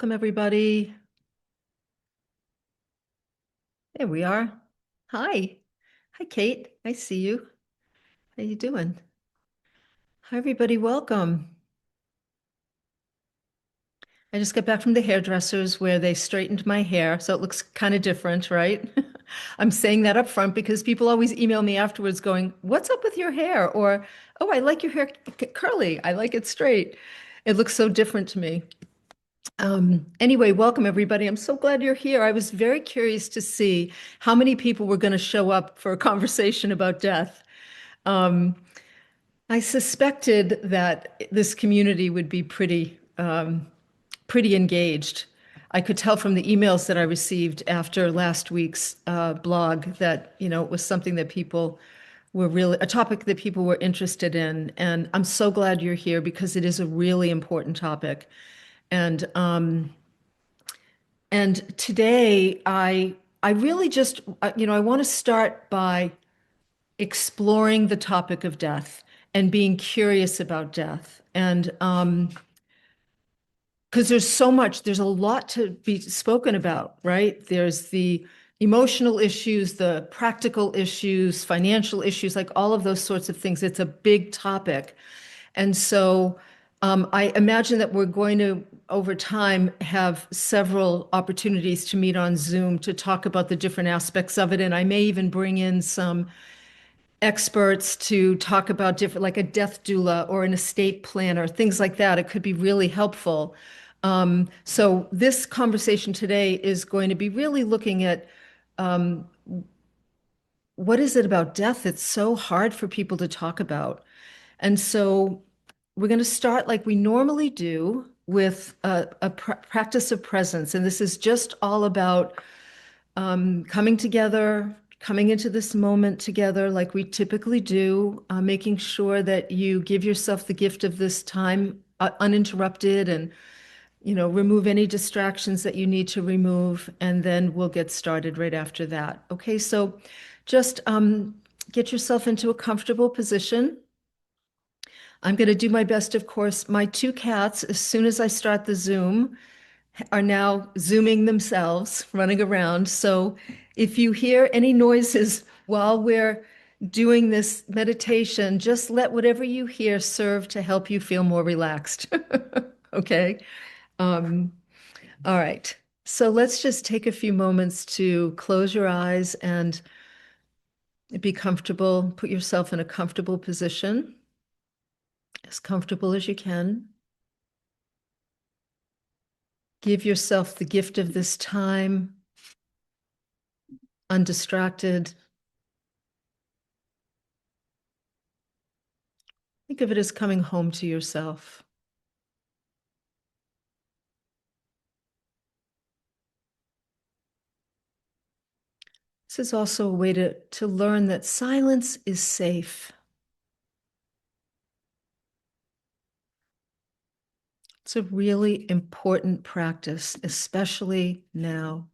Welcome, everybody. There we are. Hi. Hi, Kate. I see you. How you doing? Hi, everybody. Welcome. I just got back from the hairdressers where they straightened my hair, so it looks kind of different, right? I'm saying that up front because people always email me afterwards going, "What's up with your hair?" Or, "Oh, I like your hair curly. I like it straight." It looks so different to me. Anyway, welcome everybody. I'm so glad you're here. I was very curious to see how many people were going to show up for a conversation about death. Um, I suspected that this community would be pretty engaged. I could tell from the emails that I received after last week's blog that, it was something that people were really, a topic that people were interested in. And I'm so glad you're here because it is a really important topic. And and today, I really just, I want to start by exploring the topic of death and being curious about death. And because there's a lot to be spoken about, right? There's the emotional issues, the practical issues, financial issues, like all of those sorts of things. It's a big topic. And so I imagine that we're going to, over time, have several opportunities to meet on Zoom to talk about the different aspects of it. And I may even bring in some experts to talk about different, like a death doula or an estate planner, things like that. It could be really helpful. So this conversation today is going to be really looking at what is it about death that's so hard for people to talk about? And so we're going to start like we normally do with a practice of presence. And this is just all about coming together, coming into this moment together like we typically do, making sure that you give yourself the gift of this time uninterrupted and, remove any distractions that you need to remove. And then we'll get started right after that. Okay, so just get yourself into a comfortable position. I'm going to do my best, of course. My two cats, as soon as I start the Zoom, are now Zooming themselves, running around. So if you hear any noises while we're doing this meditation, just let whatever you hear serve to help you feel more relaxed. Okay. Um, all right. So let's just take a few moments to close your eyes and be comfortable. Put yourself in a comfortable position, as comfortable as you can. Give yourself the gift of this time, undistracted. Think of it as coming home to yourself. This is also a way to learn that silence is safe. It's a really important practice, especially now.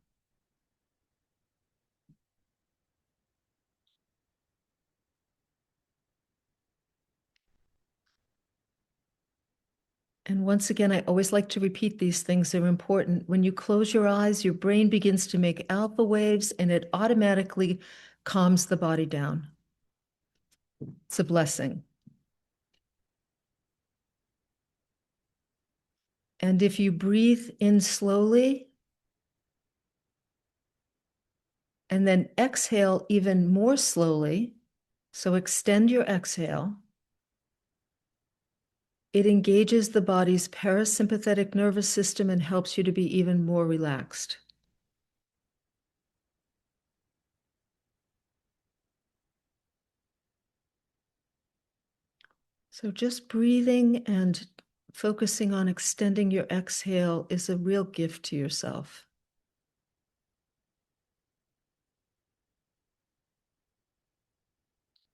And once again, I always like to repeat these things. They're important. When you close your eyes, your brain begins to make alpha waves and it automatically calms the body down. It's a blessing. And if you breathe in slowly and then exhale even more slowly, so extend your exhale, it engages the body's parasympathetic nervous system and helps you to be even more relaxed. So just breathing and focusing on extending your exhale is a real gift to yourself.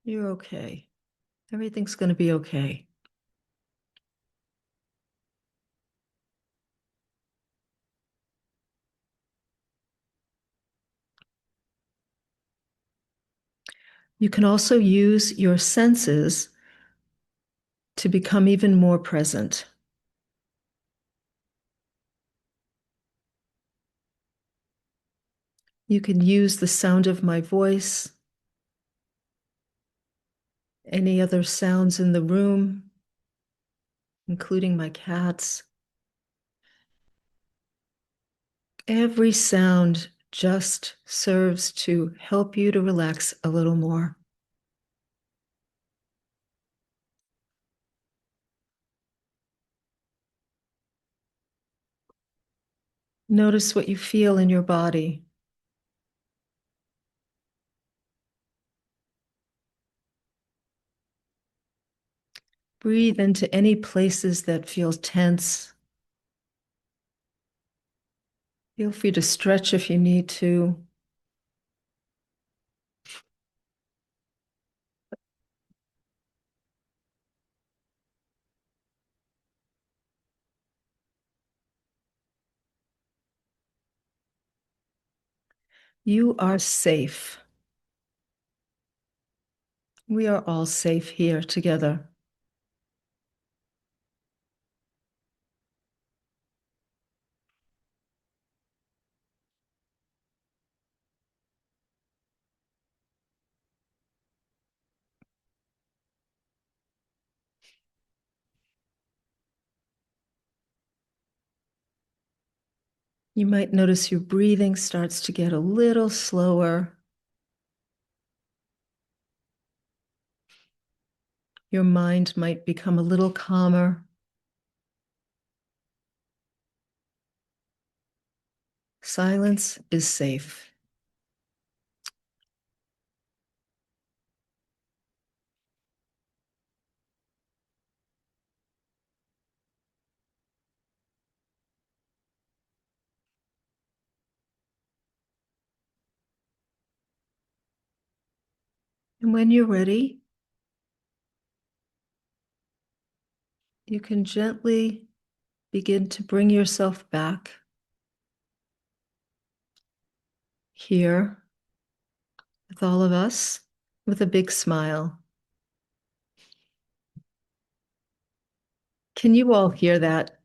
You're okay. Everything's going to be okay. You can also use your senses to become even more present. You can use the sound of my voice, any other sounds in the room, including my cats. Every sound just serves to help you to relax a little more. Notice what you feel in your body. Breathe into any places that feel tense. Feel free to stretch if you need to. You are safe. We are all safe here together. You might notice your breathing starts to get a little slower. Your mind might become a little calmer. Silence is safe. And when you're ready, you can gently begin to bring yourself back here with all of us with a big smile. Can you all hear that?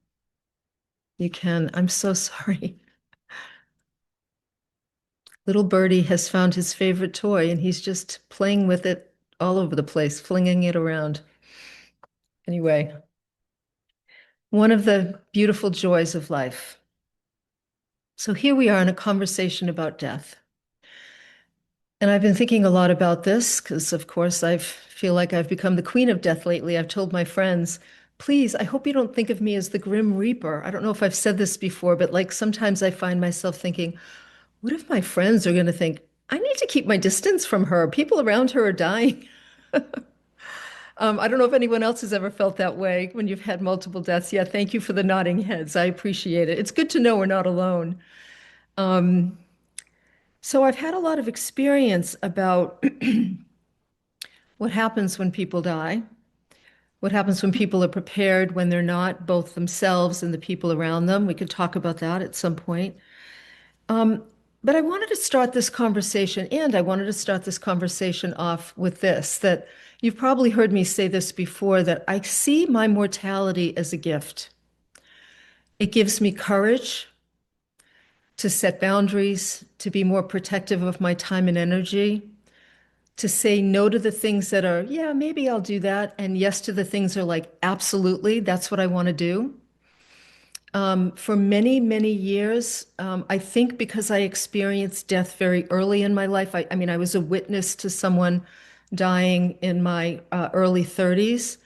You can. I'm so sorry. Little birdie has found his favorite toy and he's just playing with it all over the place, flinging it around. Anyway, one of the beautiful joys of life. So here we are in a conversation about death. And I've been thinking a lot about this because, of course, I feel like I've become the queen of death lately. I've told my friends, please, I hope you don't think of me as the Grim Reaper. I don't know if I've said this before, but like sometimes I find myself thinking, what if my friends are going to think, I need to keep my distance from her? People around her are dying. I don't know if anyone else has ever felt that way when you've had multiple deaths. Yeah, thank you for the nodding heads. I appreciate it. It's good to know we're not alone. Um, so I've had a lot of experience about what happens when people die, what happens when people are prepared when they're not, both themselves and the people around them. We could talk about that at some point. Um, but I wanted to start this conversation, and I wanted to start this conversation off with this, that you've probably heard me say this before, that I see my mortality as a gift. It gives me courage to set boundaries, to be more protective of my time and energy, to say no to the things that are, yeah, maybe I'll do that, and yes to the things that are like, absolutely, that's what I want to do. For many, many years, I think because I experienced death very early in my life, I mean, I was a witness to someone dying in my early 30s.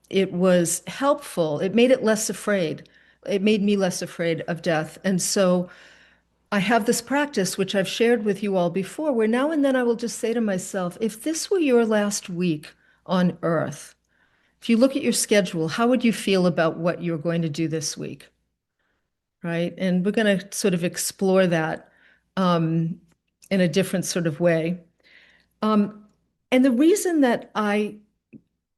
It was helpful. It made it less afraid. It made me less afraid of death. And so I have this practice, which I've shared with you all before, where now and then I will just say to myself, if this were your last week on earth, if you look at your schedule, how would you feel about what you're going to do this week? Right? And we're going to sort of explore that um, in a different sort of way. Um, and the reason that I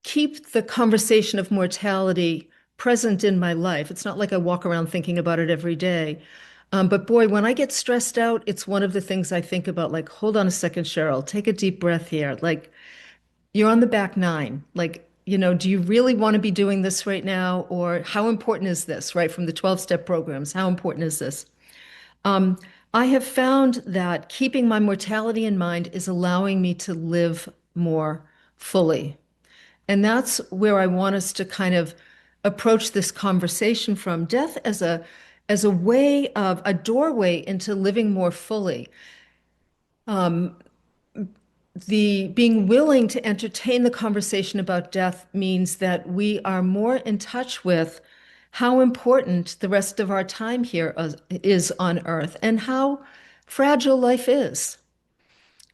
keep the conversation of mortality present in my life, it's not like I walk around thinking about it every day. But boy, when I get stressed out, it's one of the things I think about, like, hold on a second, Cheryl, take a deep breath here. Like, you're on the back nine. Like, do you really want to be doing this right now? Or how important is this, right? From the 12-step programs, how important is this? I have found that keeping my mortality in mind is allowing me to live more fully. And that's where I want us to kind of approach this conversation from death as a way of a doorway into living more fully. The being willing to entertain the conversation about death means that we are more in touch with how important the rest of our time here is on Earth and how fragile life is,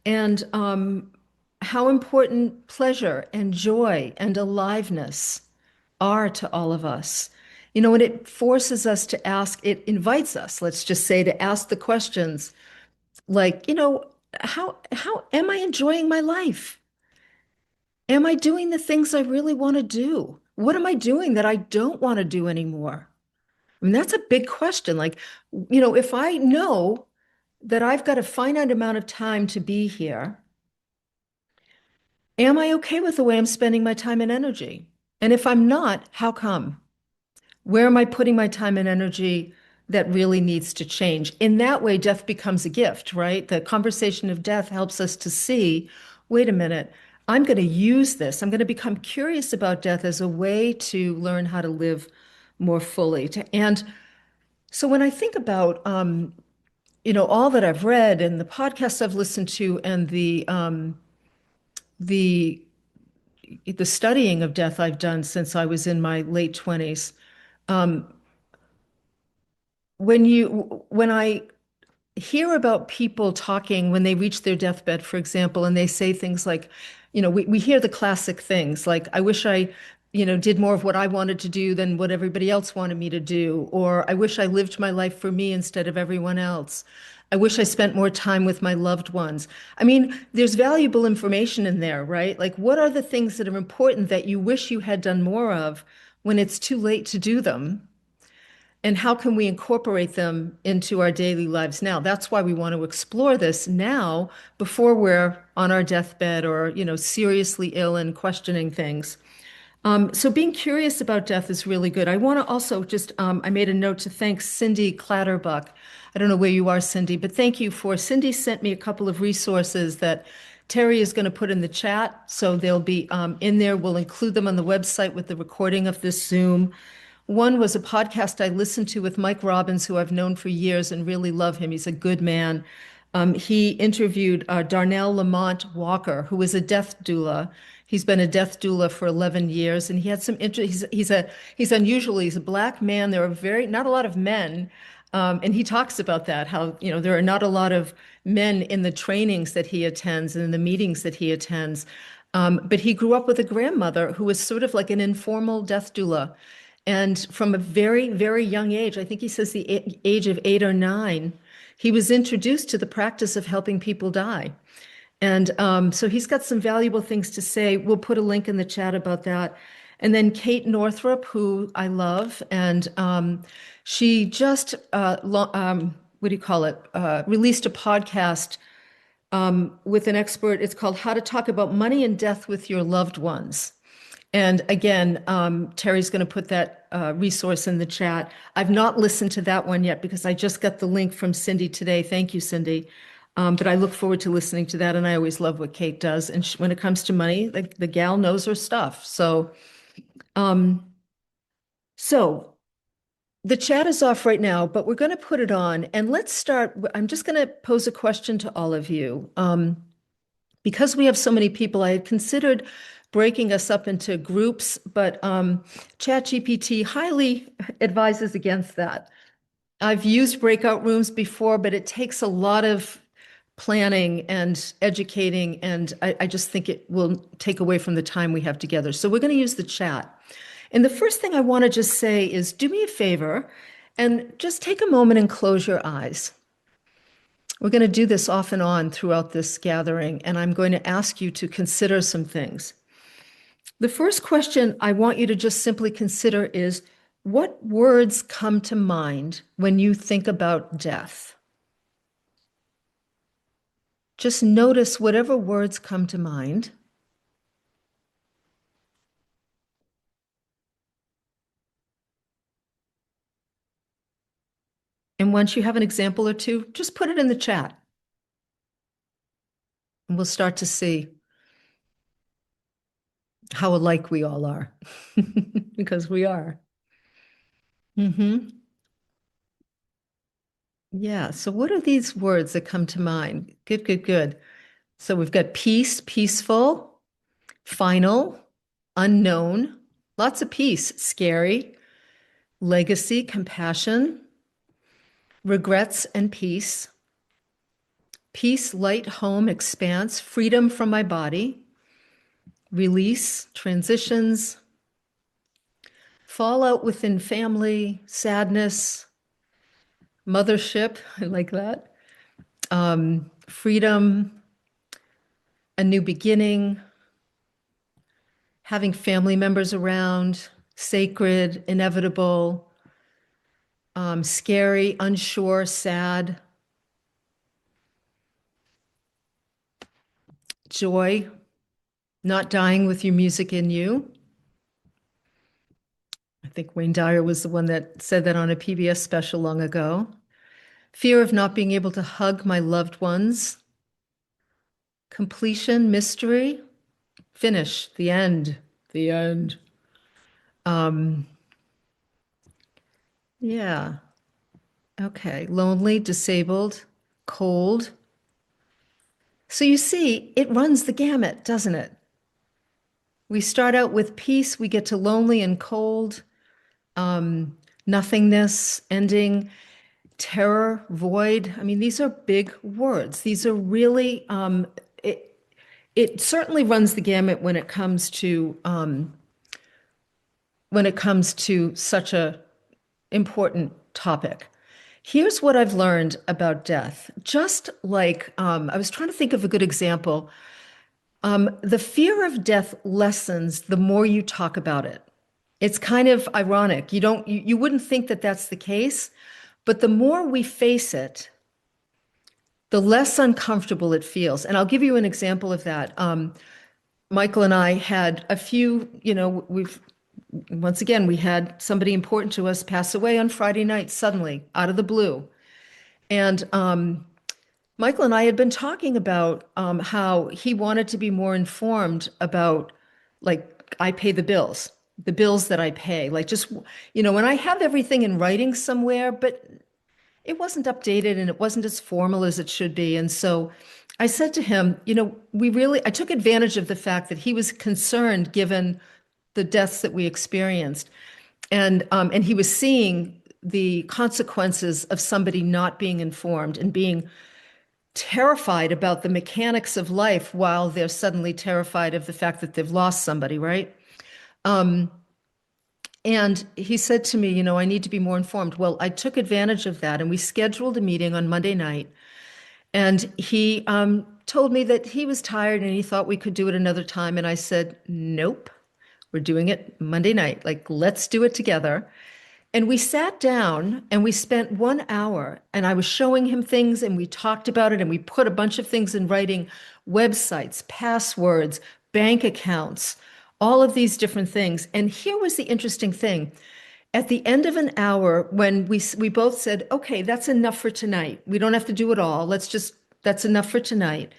and how important pleasure and joy and aliveness are to all of us. You know, and it forces us to ask, it invites us, let's just say, to ask the questions like, how am I enjoying my life? Am I doing the things I really want to do? What am I doing that I don't want to do anymore? I mean, that's a big question. Like, if I know that I've got a finite amount of time to be here, am I okay with the way I'm spending my time and energy? And if I'm not, how come? Where am I putting my time and energy that really needs to change? In that way, death becomes a gift, right? The conversation of death helps us to see, wait a minute, I'm going to use this. I'm going to become curious about death as a way to learn how to live more fully. And so when I think about, all that I've read and the podcasts I've listened to and the the studying of death I've done since I was in my late 20s, when I hear about people talking when they reach their deathbed, for example, and they say things like, we hear the classic things like, I wish I, did more of what I wanted to do than what everybody else wanted me to do, or I wish I lived my life for me instead of everyone else. I wish I spent more time with my loved ones. I mean, there's valuable information in there, right? Like, what are the things that are important that you wish you had done more of when it's too late to do them? And how can we incorporate them into our daily lives now? That's why we want to explore this now before we're on our deathbed or, seriously ill and questioning things. So being curious about death is really good. I want to also just, I made a note to thank Cindy Clatterbuck. I don't know where you are, Cindy, but thank you for, Cindy sent me a couple of resources that Terry is going to put in the chat. So they'll be in there. We'll include them on the website with the recording of this Zoom. One was a podcast I listened to with Mike Robbins, who I've known for years and really love him. He's a good man. He interviewed Darnell Lamont Walker, who is a death doula. He's been a death doula for 11 years, and he had some interest. He's unusual. He's a black man. There are not a lot of men, and he talks about that. How there are not a lot of men in the trainings that he attends and in the meetings that he attends. But he grew up with a grandmother who was sort of like an informal death doula. And from a very, very young age, I think he says the age of 8 or 9, he was introduced to the practice of helping people die. And so he's got some valuable things to say. We'll put a link in the chat about that. And then Kate Northrup, who I love, and she just, what do you call it, released a podcast with an expert. It's called How to Talk About Money and Death with Your Loved Ones. And again, Terry's going to put that resource in the chat. I've not listened to that one yet because I just got the link from Cindy today. Thank you, Cindy. But I look forward to listening to that. And I always love what Kate does. And when it comes to money, the gal knows her stuff. Um, so the chat is off right now, but we're going to put it on. And let's start. I'm just going to pose a question to all of you. Because we have so many people, I had considered breaking us up into groups, but ChatGPT highly advises against that. I've used breakout rooms before, but it takes a lot of planning and educating, and I just think it will take away from the time we have together. So we're going to use the chat. And the first thing I want to just say is do me a favor and just take a moment and close your eyes. We're going to do this off and on throughout this gathering, and I'm going to ask you to consider some things. The first question I want you to just simply consider is, what words come to mind when you think about death? Just notice whatever words come to mind. And once you have an example or two, just put it in the chat and we'll start to see how alike we all are because we are. Yeah. So, what are these words that come to mind? Good, good, good. So, we've got peace, peaceful, final, unknown, lots of peace, scary, legacy, compassion, regrets, and peace. Peace, light, home, expanse, freedom from my body, release, transitions, fallout within family, sadness, mothership. I like that. Freedom, a new beginning, having family members around, sacred, inevitable, scary, unsure, sad, joy, not dying with your music in you. I think Wayne Dyer was the one that said that on a PBS special long ago. Fear of not being able to hug my loved ones. Completion, mystery, finish, the end, the end. Um, yeah. Okay. Lonely, disabled, cold. So you see, it runs the gamut, doesn't it? We start out with peace, we get to lonely and cold, nothingness, ending, terror, void. I mean, these are big words. These are really, it certainly runs the gamut when it comes to such a important topic. Here's what I've learned about death. Just like I was trying to think of a good example. The fear of death lessens the more you talk about it. It's kind of ironic. You wouldn't think that that's the case, but the more we face it, the less uncomfortable it feels. And I'll give you an example of that. Michael and I had a few, once again, we had somebody important to us pass away on Friday night suddenly, out of the blue. And Michael and I had been talking about how he wanted to be more informed about, like, I pay the bills that I pay. Like, just, when I have everything in writing somewhere, but it wasn't updated and it wasn't as formal as it should be. And so I said to him, I took advantage of the fact that he was concerned given the deaths that we experienced. And he was seeing the consequences of somebody not being informed and being terrified about the mechanics of life while they're suddenly terrified of the fact that they've lost somebody, right? And he said to me, I need to be more informed. Well, I took advantage of that and we scheduled a meeting on Monday night. And he told me that he was tired and he thought we could do it another time. And I said, nope, we're doing it Monday night. Like, let's do it together. And we sat down and we spent 1 hour and I was showing him things and we talked about it and we put a bunch of things in writing, websites, passwords, bank accounts, all of these different things. And here was the interesting thing. At the end of an hour, when we both said, okay, that's enough for tonight. We don't have to do it all. That's enough for tonight.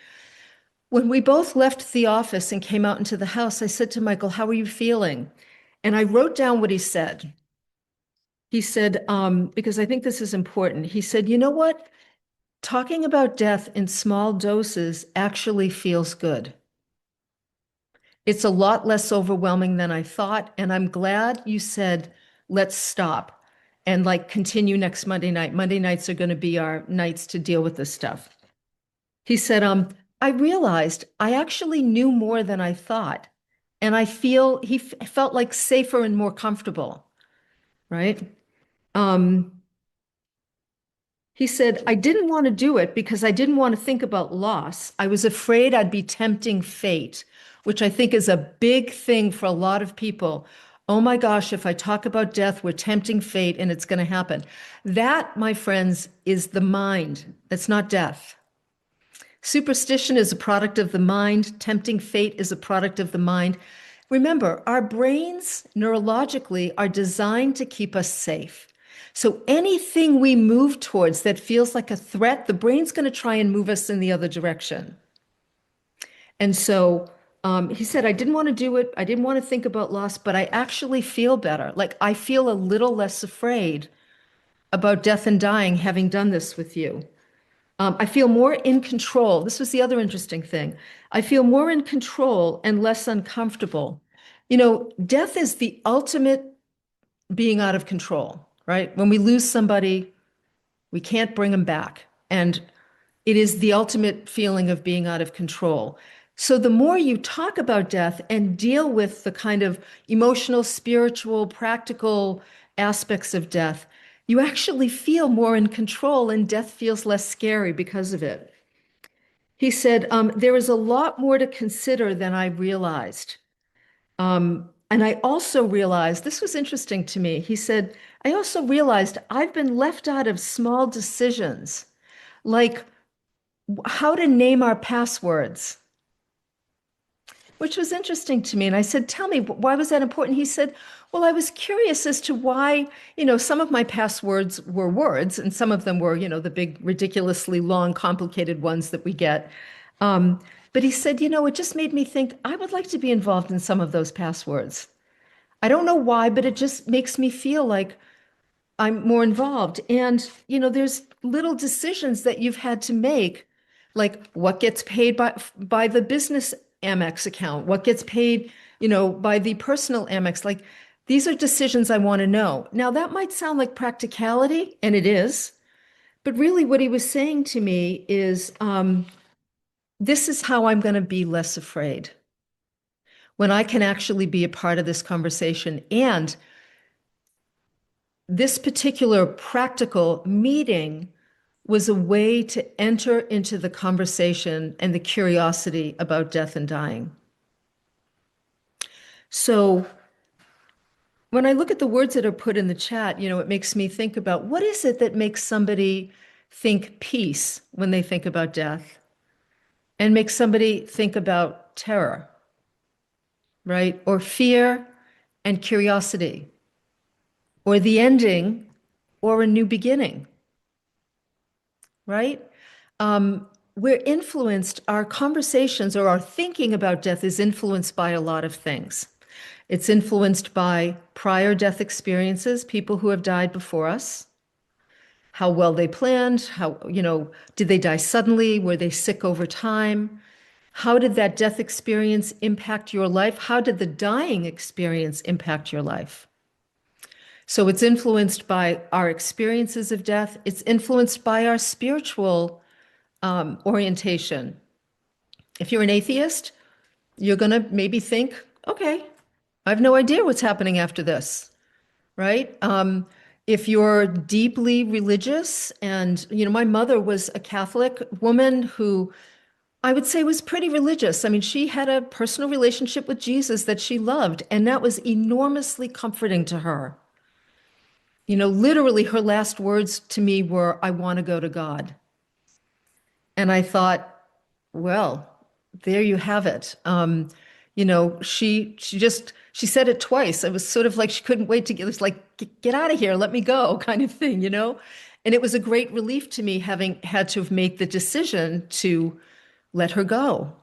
When we both left the office and came out into the house, I said to Michael, how are you feeling? And I wrote down what he said. He said, because I think this is important. He said, you know what? Talking about death in small doses actually feels good. It's a lot less overwhelming than I thought. And I'm glad you said, let's stop and like continue next Monday night. Monday nights are going to be our nights to deal with this stuff. He said, I realized I actually knew more than I thought. And he felt like safer and more comfortable, right? He said, I didn't want to do it because I didn't want to think about loss. I was afraid I'd be tempting fate, which I think is a big thing for a lot of people. Oh my gosh, if I talk about death, we're tempting fate and it's going to happen. That, my friends, is the mind. That's not death. Superstition is a product of the mind. Tempting fate is a product of the mind. Remember, our brains neurologically are designed to keep us safe. So anything we move towards that feels like a threat, the brain's going to try and move us in the other direction. And so he said, I didn't want to do it. I didn't want to think about loss, but I actually feel better. Like I feel a little less afraid about death and dying having done this with you. I feel more in control. This was the other interesting thing. I feel more in control and less uncomfortable. Death is the ultimate being out of control, right? When we lose somebody, we can't bring them back. And it is the ultimate feeling of being out of control. So the more you talk about death and deal with the kind of emotional, spiritual, practical aspects of death, you actually feel more in control and death feels less scary because of it. He said, there is a lot more to consider than I realized. And I also realized, this was interesting to me. He said, I also realized I've been left out of small decisions, like how to name our passwords, which was interesting to me. And I said, tell me, why was that important? He said, well, I was curious as to why, some of my passwords were words and some of them were, the big, ridiculously long, complicated ones that we get. Um, but he said, it just made me think I would like to be involved in some of those passwords. I don't know why, but it just makes me feel like I'm more involved. And, there's little decisions that you've had to make, like what gets paid by the business Amex account, what gets paid, by the personal Amex. Like these are decisions I want to know. Now that might sound like practicality, and it is, but really what he was saying to me is, this is how I'm going to be less afraid when I can actually be a part of this conversation. And this particular practical meeting was a way to enter into the conversation and the curiosity about death and dying. So when I look at the words that are put in the chat, it makes me think about what is it that makes somebody think peace when they think about death and makes somebody think about terror, right? Or fear and curiosity, or the ending or a new beginning, right? We're influenced, our conversations or our thinking about death is influenced by a lot of things. It's influenced by prior death experiences, people who have died before us, how well they planned, did they die suddenly? Were they sick over time? How did that death experience impact your life? How did the dying experience impact your life? So it's influenced by our experiences of death. It's influenced by our spiritual orientation. If you're an atheist, you're going to maybe think, okay, I have no idea what's happening after this, right? If you're deeply religious, and, my mother was a Catholic woman who I would say was pretty religious. I mean, she had a personal relationship with Jesus that she loved, and that was enormously comforting to her. Literally her last words to me were, I want to go to God. And I thought, well, there you have it. She said it twice. It was sort of like she couldn't wait to get, it was like, get out of here, let me go, kind of thing. And it was a great relief to me having had to make the decision to let her go.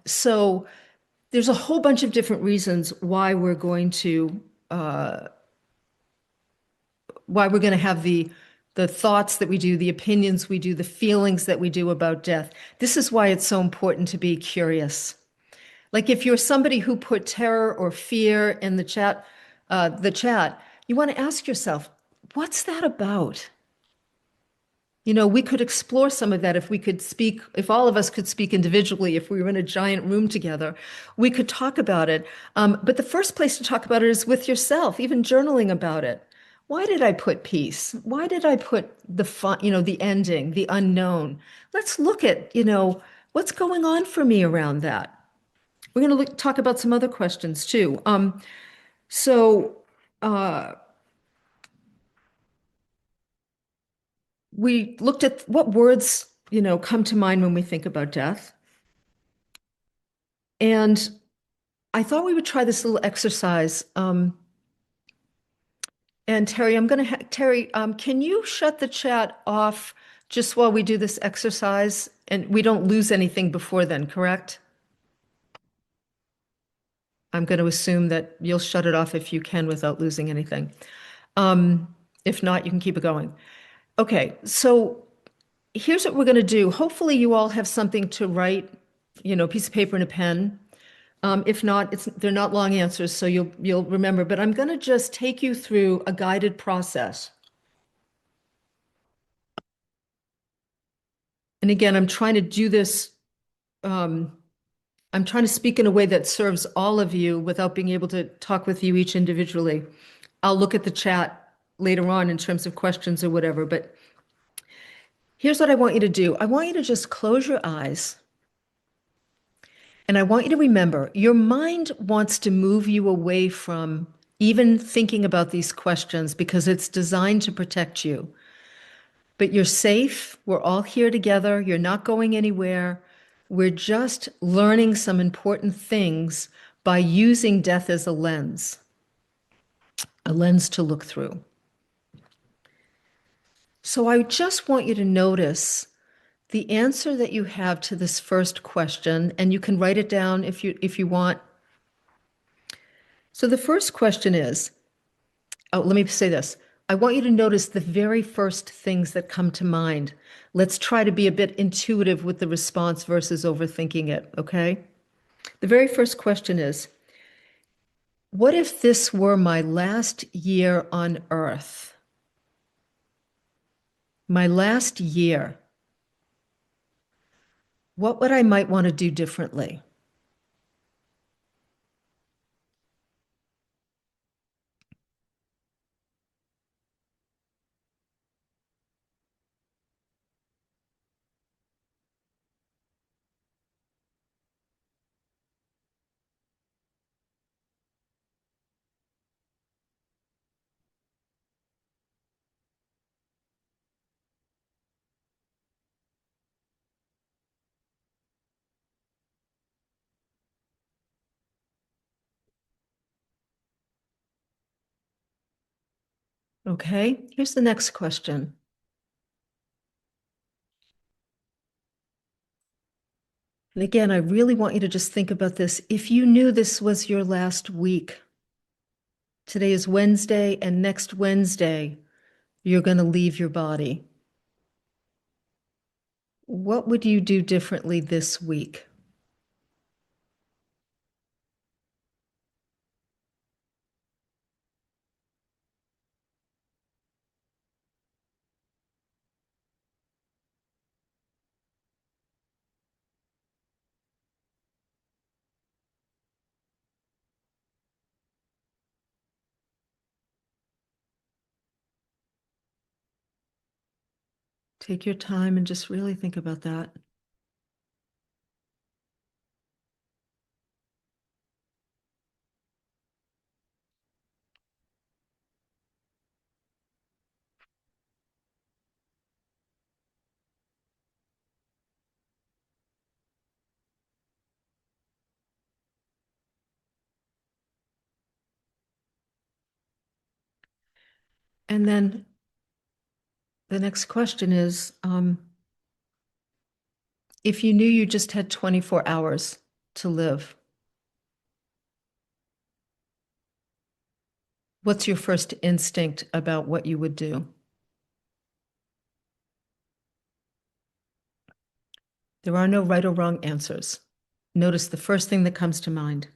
So there's a whole bunch of different reasons why we're going to have the thoughts that we do, the opinions we do, the feelings that we do about death. This is why it's so important to be curious. Like if you're somebody who put terror or fear in the chat, you want to ask yourself, what's that about? We could explore some of that if we could speak, if all of us could speak individually, if we were in a giant room together, we could talk about it. But the first place to talk about it is with yourself, even journaling about it. Why did I put peace? Why did I put the fun, the ending, the unknown? Let's look at, what's going on for me around that. We're going to talk about some other questions too. So uh, we looked at what words, come to mind when we think about death. And I thought we would try this little exercise. And Terry, Terry, can you shut the chat off just while we do this exercise? And we don't lose anything before then, correct? I'm going to assume that you'll shut it off if you can without losing anything. If not, you can keep it going. Okay, so here's what we're going to do. Hopefully, you all have something to write, a piece of paper and a pen. If not, they're not long answers, so you'll remember. But I'm going to just take you through a guided process. And again, I'm trying to do this. Um, I'm trying to speak in a way that serves all of you without being able to talk with you each individually. I'll look at the chat later on in terms of questions or whatever, but here's what I want you to do. I want you to just close your eyes. And I want you to remember your mind wants to move you away from even thinking about these questions because it's designed to protect you. But you're safe. We're all here together. You're not going anywhere. We're just learning some important things by using death as a lens to look through. So I just want you to notice the answer that you have to this first question, and you can write it down if you want. So the first question is, oh, let me say this. I want you to notice the very first things that come to mind. Let's try to be a bit intuitive with the response versus overthinking it, okay? The very first question is, what if this were my last year on Earth? My last year. What would I might want to do differently? Okay, here's the next question. And again, I really want you to just think about this. If you knew this was your last week, today is Wednesday, and next Wednesday, you're going to leave your body. What would you do differently this week? Take your time and just really think about that. And then the next question is, if you knew you just had 24 hours to live, what's your first instinct about what you would do? There are no right or wrong answers. Notice the first thing that comes to mind.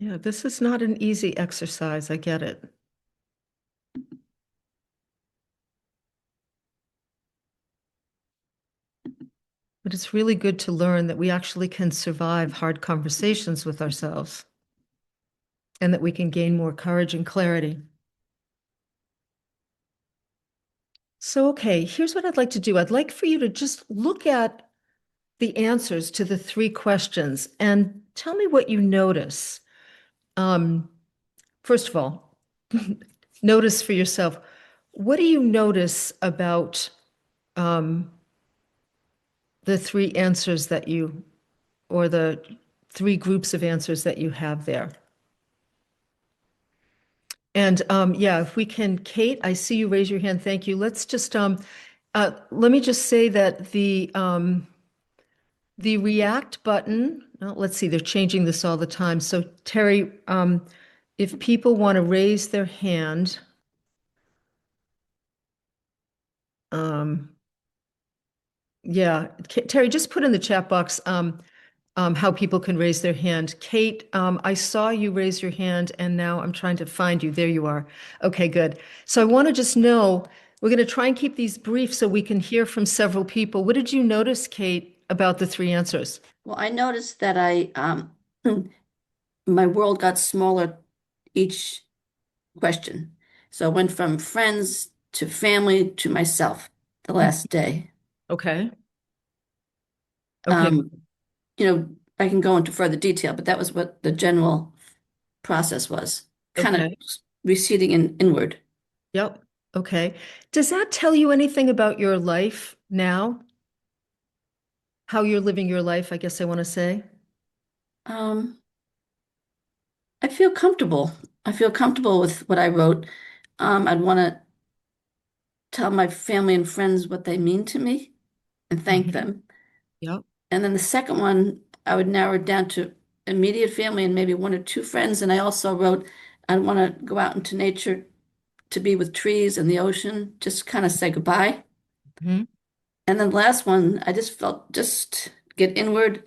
Yeah, this is not an easy exercise. I get it. But it's really good to learn that we actually can survive hard conversations with ourselves and that we can gain more courage and clarity. So, okay, here's what I'd like to do. I'd like for you to just look at the answers to the three questions and tell me what you notice. Um, First of all, notice for yourself, what do you notice about um, the three answers that you, or the three groups of answers that you have there? And yeah, if we can, Kate, I see you raise your hand. Thank you. Let's just let me just say that the react button, let's see, they're changing this all the time. So Terry, if people want to raise their hand, um, yeah, Terry, just put in the chat box how people can raise their hand. Kate, I saw you raise your hand and now I'm trying to find you. There you are. Okay, good. So I want to just know, we're going to try and keep these brief so we can hear from several people. What did you notice, Kate, about the three answers? Well, I noticed that my world got smaller each question. So I went from friends to family to myself the Mhm. last day. Okay. Okay. Um, I can go into further detail, but that was what the general process was, kind of Okay. receding inward. Yep. Okay. Does that tell you anything about your life now? How you're living your life, I guess I want to say. Um, I feel comfortable. I feel comfortable with what I wrote. I'd want to tell my family and friends what they mean to me and thank Mhm. them. Yep. And then the second one, I would narrow it down to immediate family and maybe one or two friends. And I also wrote, I want to go out into nature to be with trees and the ocean, just kind of say goodbye. Mhm. And then the last one, I just felt just get inward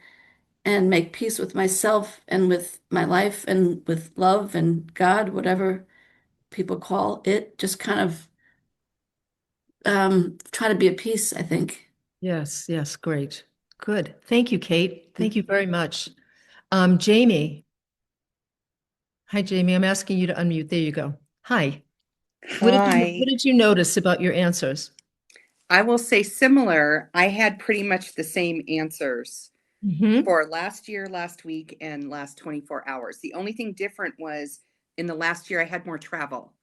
and make peace with myself and with my life and with love and God, whatever people call it. Just kind of try to be at peace, I think. Yes, yes, great. Good. Thank you, Kate. Thank you very much. Jamie. Hi, Jamie. I'm asking you to unmute. There you go. Hi. What Hi. did you notice about your answers? I will say similar. I had pretty much the same answers Hmm. for last year, last week, and last 24 hours. The only thing different was in the last year, I had more travel.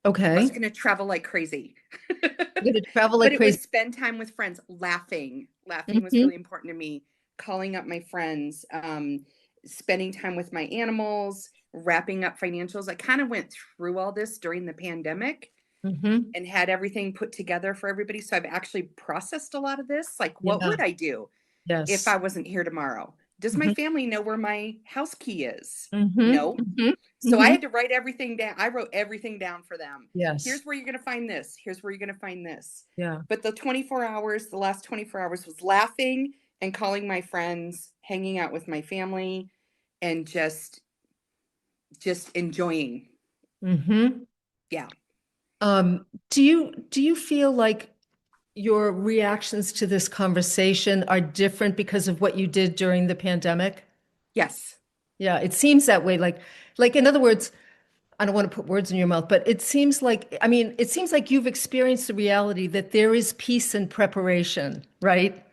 I was Okay. going to travel like crazy. You're gonna travel But like it was crazy. spend time with friends, laughing. Laughing was Hmm. really important to me. Calling up my friends, spending time with my animals, wrapping up financials. I kind of went through all this during the pandemic Hmm. and had everything put together for everybody. So I've actually processed a lot of this. Like, what Yeah. would I do if Yes. I wasn't here tomorrow? Does my Hmm. family know where my house key is? Hmm. No. Hmm. So I Hmm. had to write everything down. I wrote everything down for them. Yes. Here's where you're going to find this. Here's where you're going to find this. Yeah. But the 24 hours, the last 24 hours was laughing and calling my friends, hanging out with my family and just enjoying. Hmm. Yeah. Do you feel like your reactions to this conversation are different because of what you did during the pandemic? Yes. Yeah, it seems that way. Like in other words, I don't want to put words in your mouth, but it seems like, I mean, it seems like you've experienced the reality that there is peace and preparation, right?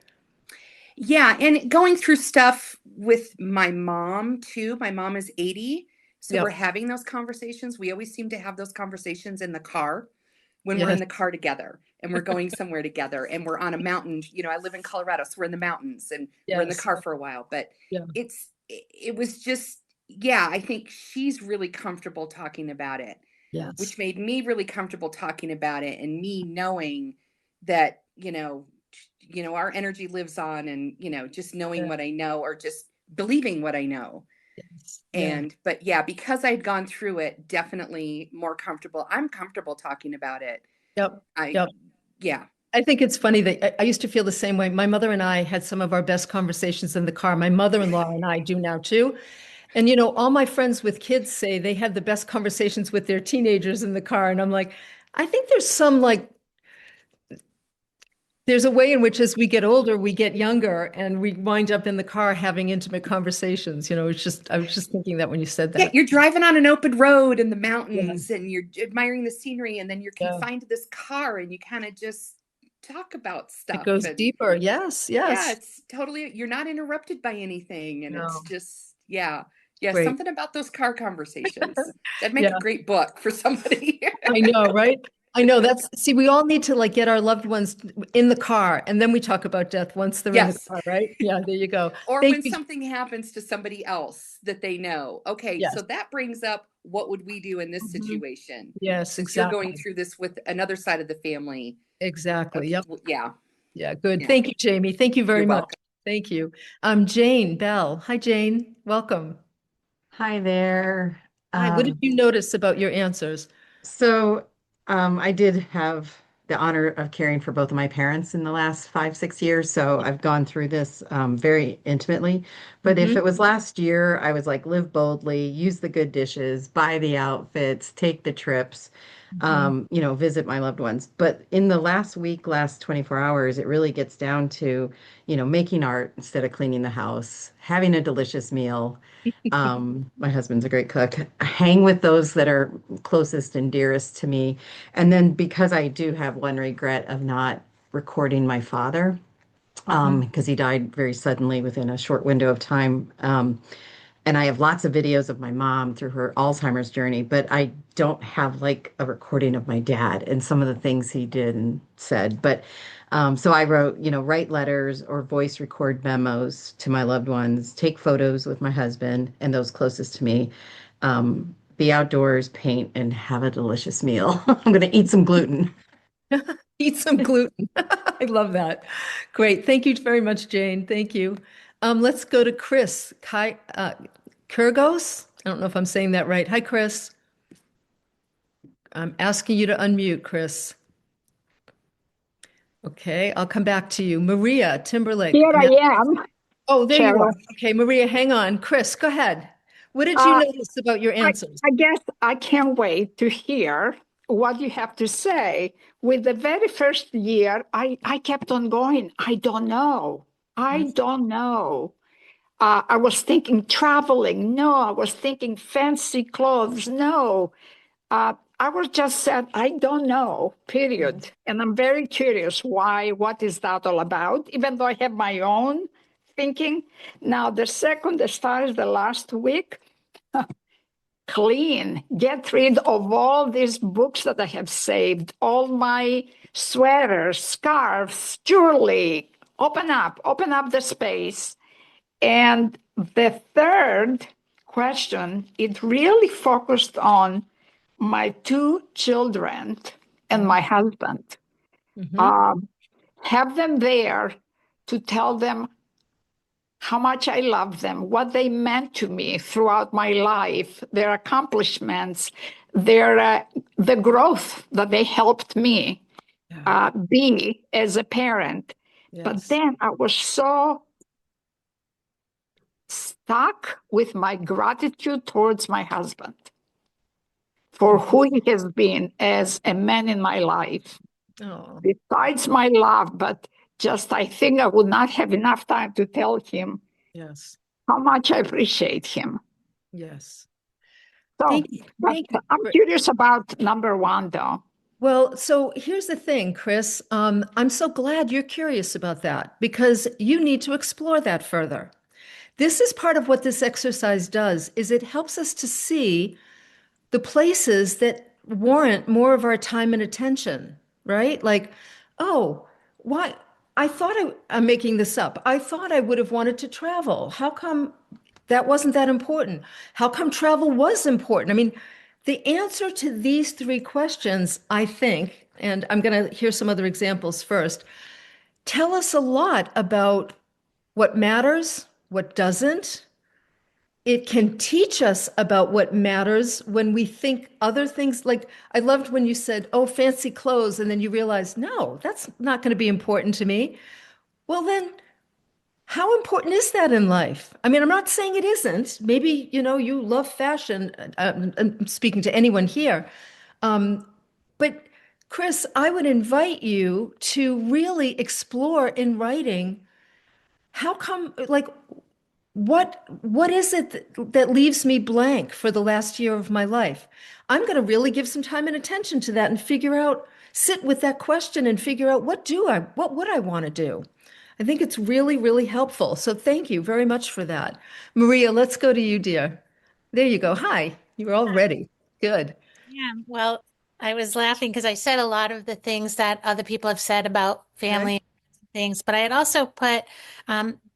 Yeah, and going through stuff with my mom too. My mom is 80, so we're Yep. having those conversations. We always seem to have those conversations in the car when we're in Yes. the car together and we're going somewhere together and we're on a mountain. I live in Colorado, so we're in the mountains and we're in the Yes. car for a while, but Yeah. it was just yeah, I think she's really comfortable talking about it, Yes. which made me really comfortable talking about it and me knowing that, our energy lives on and, just knowing Yeah. what I know or just believing what I know. Yes. Yeah. And, but yeah, because I'd gone through it, definitely more comfortable. I'm comfortable talking about it. Yep. I, Yep. yeah. I think it's funny that I used to feel the same way. My mother and I had some of our best conversations in the car. My mother-in-law and I do now too. And all my friends with kids say they had the best conversations with their teenagers in the car. And I'm like, I think there's some like there's a way in which as we get older, we get younger and we wind up in the car having intimate conversations. I was just thinking that when you said Yeah, that. you're driving on an open road in the Yeah, mountains and you're admiring the scenery, and then you're yeah. confined to this car and you kind of just talk about It stuff. goes And deeper. Yes, yeah, yes. it's totally, you're not interrupted by anything. And it's No, just, yeah, yeah, great. something about those car conversations. That'd make a Yeah, great book for somebody. I know, right? I know see, we all need to like get our loved ones in the car and then we talk about death once they're in the Yes. car, right? Yeah, there you go. Or Thank when you. something happens to somebody else that they know. Okay, so Yes. that brings up what would we do in this Mhm. situation? Yes, Since you're going exactly. through this with another side of the family. Exactly. Yep. Yeah, Yeah, good. yeah. Thank you, Jamie. Thank you very You're much. welcome. Thank you. Jane Bell. Hi, Jane. Welcome. Hi there. Hi, what did Um, you notice about your answers? so I did have the honor of caring for both of my parents in the last 5, 6 years. So I've gone through this very intimately. But if Hmm. it was last year, I was like, live boldly, use the good dishes, buy the outfits, take the trips, Hmm. visit my loved ones. But in the last week, last 24 hours, it really gets down to, making art instead of cleaning the house, having a delicious meal. My husband's a great cook. Hang with those that are closest and dearest to me. And then because I do have one regret of not recording my father, Hmm. because he died very suddenly within a short window of time. And I have lots of videos of my mom through her Alzheimer's journey, but I don't have like a recording of my dad and some of the things he did and said. But so I wrote, write letters or voice record memos to my loved ones, take photos with my husband and those closest to me, be outdoors, paint, and have a delicious meal. I'm going to eat some gluten. Eat some gluten. I love that. Great. Thank you very much, Jane. Thank you. Let's go to Chris Kyrgos. I don't know if I'm saying that right. Hi, Chris. I'm asking you to unmute, Chris. Okay, I'll come back to you. Maria Timberlake. Here I am, Oh, there you are. Cheryl. Okay, Maria, hang on. Chris, go ahead. What did you Uh, notice about your I, answers? I guess I can't wait to hear what you have to say. With the very first year, I kept on going. I don't know. I Mhm. don't know. I was thinking traveling. No, I was thinking fancy clothes. No, I was just said, I don't know, Yeah. period. And I'm very curious why, what is that all about, even though I have my own thinking. Now, the second, as far as the last week, clean, get rid of all these books that I have saved, all my sweaters, scarves, jewelry. Open up the space. And the third question, it really focused on my two children and my husband. Mm-hmm. Um, have them there to tell them how much I love them, what they meant to me throughout my life, their accomplishments, the growth that they helped me Yeah. be as a parent. But Yes. then I was so stuck with my gratitude towards my husband for Mhm. who he has been as a man in my life, Oh, besides my love, but just I think I would not have enough time to tell him yes. how much I appreciate him. Yes. So, Thank you. but Thank you. I'm curious about number one, though. Well, so here's the thing, Chris. I'm so glad you're curious about that because you need to explore that further. This is part of what this exercise does, is it helps us to see the places that warrant more of our time and attention, right? Like, oh, why? I'm making this up. I thought I would have wanted to travel. How come that wasn't that important? How come travel was important? I mean, the answer to these three questions, I think, and I'm going to hear some other examples first, tell us a lot about what matters, what doesn't, it can teach us about what matters when we think other things. Like I loved when you said, oh, fancy clothes, and then you realize, no, that's not going to be important to me. Well, then how important is that in life? I mean, I'm not saying it isn't. Maybe, you love fashion. I'm speaking to anyone here. But Chris, I would invite you to really explore in writing how come, like, what is it that leaves me blank for the last year of my life? I'm going to really give some time and attention to that and figure out, sit with that question and figure out what would I want to do? I think it's really, really helpful. So thank you very much for that. Maria, let's go to you, dear. There you go. Hi. You're all ready. Good. Yeah, well, I was laughing because I said a lot of the things that other people have said about Okay. family things, but I had also put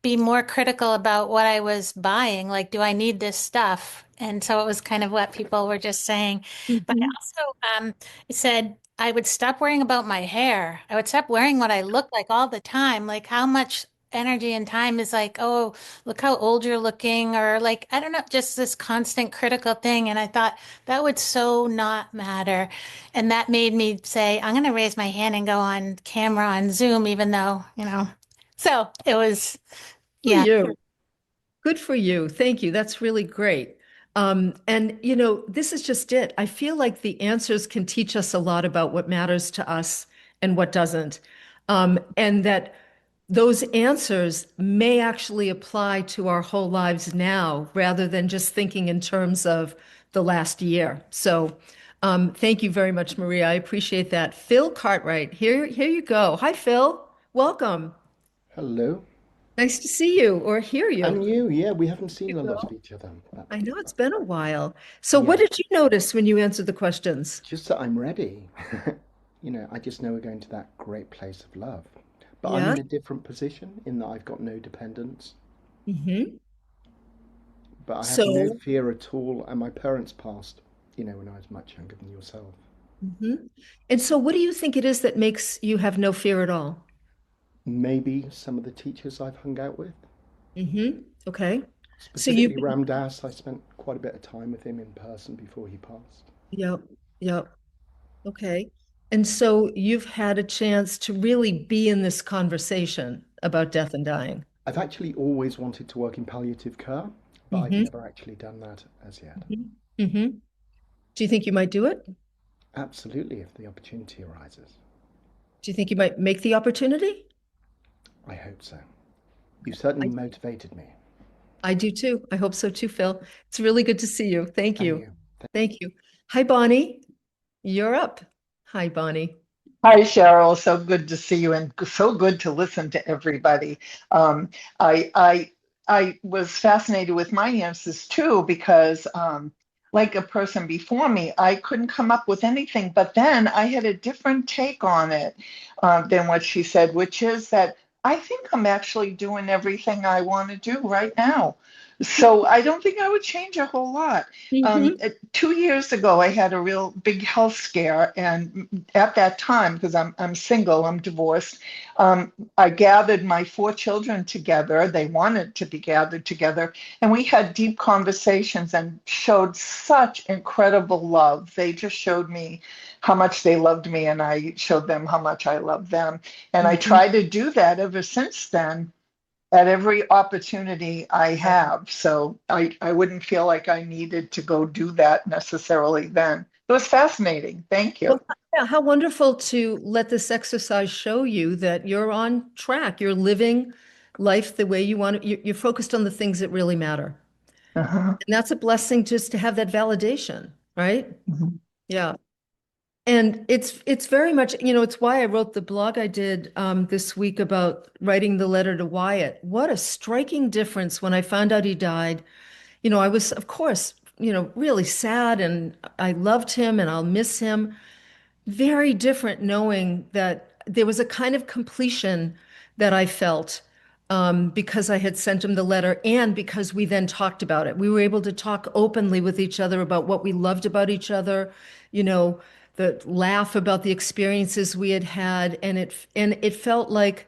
be more critical about what I was buying. Like, do I need this stuff? And so it was kind of what people were just saying. But I Mhm. also said I would stop worrying about my hair. I would stop wearing what I look like all the time. Like, how much energy and time is like, oh, look how old you're looking, or like, I don't know, just this constant critical thing. And I thought that would so not matter. And that made me say, I'm going to raise my hand and go on camera on Zoom, even though, so it was, For yeah. you. Good for you. Thank you. That's really great. And this is just it. I feel like the answers can teach us a lot about what matters to us and what doesn't. And that those answers may actually apply to our whole lives now rather than just thinking in terms of the last year. So, thank you very much, Maria. I appreciate that. Phil Cartwright, here you go. Hi, Phil. Welcome. Hello. Nice to see you or hear you. And you, yeah, we haven't seen You a lot of go. each other. But I know it's been a while. So, what yeah, did you notice when you answered the questions? just that I'm ready. I just know we're going to that great place of love. But I'm Yeah. in a different position in that I've got no dependents, Hmm. but I have no So, fear at all. And my parents passed, when I was much younger than yourself. mhm. And so, what do you think it is that makes you have no fear at all? Maybe some of the teachers I've hung out with, Okay. So you've specifically Ram Dass. I spent quite a bit of time with him in person before he passed. yep, yep. Okay. And so you've had a chance to really be in this conversation about death and dying. I've actually always wanted to work in palliative care, but I've Hmm. never actually done that as yet. Hmm. Do you think you might do it? Absolutely, if the opportunity arises. Do you think you might make the opportunity? I hope so. You certainly I, motivated me. I do too. I hope so too, Phil. It's really good to see you. Thank And you. you. Thank you. Hi, Bonnie. You're up. Hi, Bonnie. Hi, Cheryl. So good to see you, and so good to listen to everybody. Um, I was fascinated with my answers too because, like a person before me, I couldn't come up with anything. But then I had a different take on it than what she said, which is that I think I'm actually doing everything I want to do right now. So I don't think I would change a whole lot. Hmm. 2 years ago, I had a real big health scare, and at that time, because I'm single, I'm divorced, I gathered my four children together. They wanted to be gathered together, and we had deep conversations and showed such incredible love. They just showed me how much they loved me, and I showed them how much I loved them. And I Hmm. try to do that ever since then at every opportunity I have. So I wouldn't feel like I needed to go do that necessarily then. It was fascinating. Thank you. Well, yeah, how wonderful to let this exercise show you that you're on track. You're living life the way you want to. You're focused on the things that really matter. Uh-huh. And that's a blessing just to have that validation, right? Mhm. Yeah. And it's very much, it's why I wrote the blog I did this week about writing the letter to Wyatt. What a striking difference when I found out he died. I was, of course, really sad and I loved him and I'll miss him. Very different knowing that there was a kind of completion that I felt because I had sent him the letter and because we then talked about it. We were able to talk openly with each other about what we loved about each other, you know, the laugh about the experiences we had had, and it felt like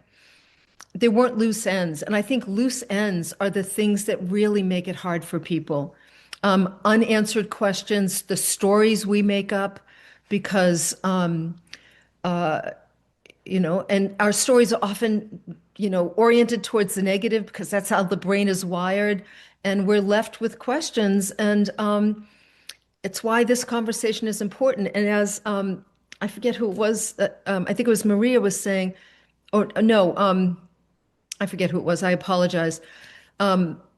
there weren't loose ends. And I think loose ends are the things that really make it hard for people. Unanswered questions, the stories we make up because and our stories are often, oriented towards the negative because that's how the brain is wired, and we're left with questions. And it's why this conversation is important. And as I forget who it was. I think it was Maria was saying, or no, I forget who it was. I apologize.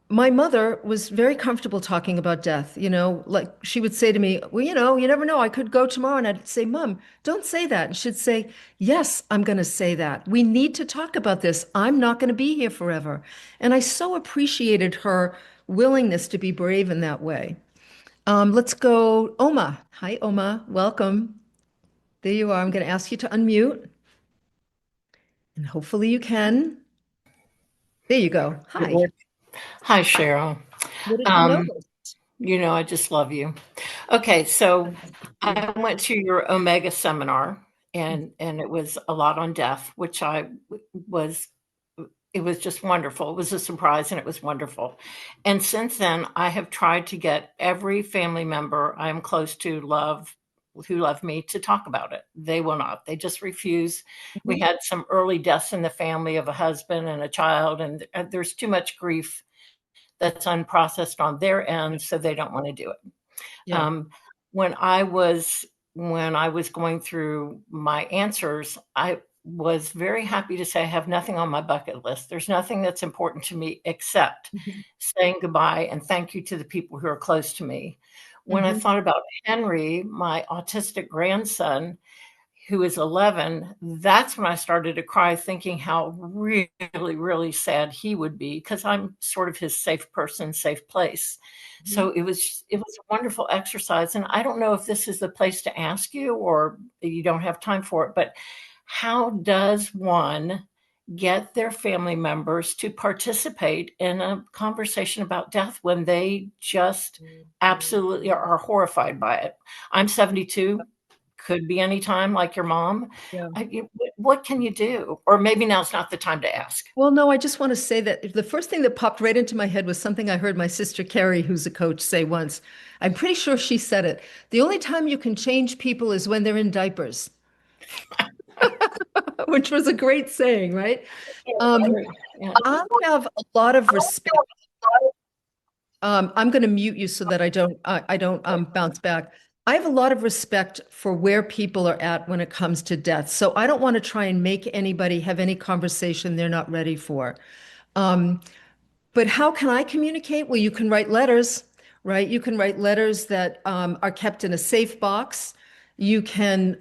My mother was very comfortable talking about death. Like she would say to me, well, you never know. I could go tomorrow. And I'd say, Mom, don't say that. And she'd say, yes, I'm going to say that. We need to talk about this. I'm not going to be here forever. And I so appreciated her willingness to be brave in that way. Let's go, Oma. Hi, Oma. Welcome. There you are. I'm going to ask you to unmute, and hopefully you can. There you go. It Hi. worked. Hi, Cheryl. What did you Um, notice? I just love you. Okay, so I went to your Omega seminar and it was a lot on death, which was it was just wonderful. It was a surprise and it was wonderful. And since then, I have tried to get every family member I am close to who love me to talk about it. They will not. They just refuse. We had some early deaths in the family of a husband and a child, and there's too much grief that's unprocessed on their end, so they don't want to do it. Yeah. Um, when I was when I was going through my answers, I was very happy to say I have nothing on my bucket list. There's nothing that's important to me except Mhm. saying goodbye and thank you to the people who are close to me. When I Mhm. thought about Henry, my autistic grandson, who is 11, that's when I started to cry, thinking how really, really sad he would be because I'm sort of his safe person, safe place. So it was a wonderful exercise, and I don't know if this is the place to ask you or you don't have time for it, but how does one get their family members to participate in a conversation about death when they just absolutely are horrified by it? I'm 72, could be any time like your mom. Yeah. What can you do? Or maybe now's not the time to ask. Well, no, I just want to say that the first thing that popped right into my head was something I heard my sister Carrie, who's a coach, say once. I'm pretty sure she said it. The only time you can change people is when they're in diapers, which was a great saying, right? Um, Yeah. I have a lot of respect. I'm going to mute you so that I don't bounce back. I have a lot of respect for where people are at when it comes to death. So I don't want to try and make anybody have any conversation they're not ready for. Um, but how can I communicate? Well, you can write letters, right? You can write letters that are kept in a safe box. You can,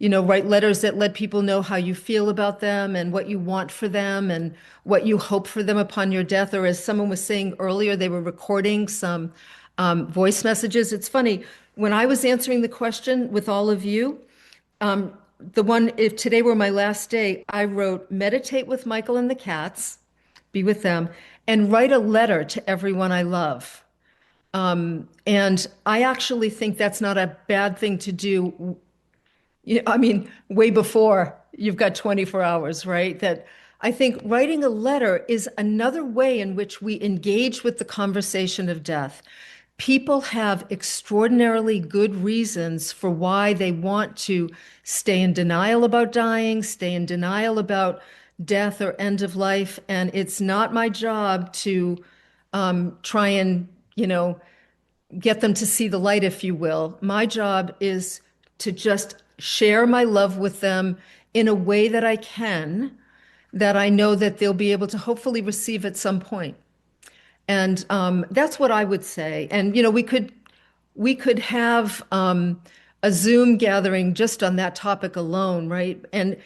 write letters that let people know how you feel about them and what you want for them and what you hope for them upon your death. Or as someone was saying earlier, they were recording some voice messages. It's funny, when I was answering the question with all of you, the one, if today were my last day, I wrote, meditate with Michael and the cats, be with them, and write a letter to everyone I love. And I actually think that's not a bad thing to do. I mean, way before you've got 24 hours, right? That I think writing a letter is another way in which we engage with the conversation of death. People have extraordinarily good reasons for why they want to stay in denial about dying, stay in denial about death or end of life. And it's not my job to try and, get them to see the light, if you will. My job is to just share my love with them in a way that I can, that I know that they'll be able to hopefully receive at some point. And that's what I would say. And we could have a Zoom gathering just on that topic alone, right? And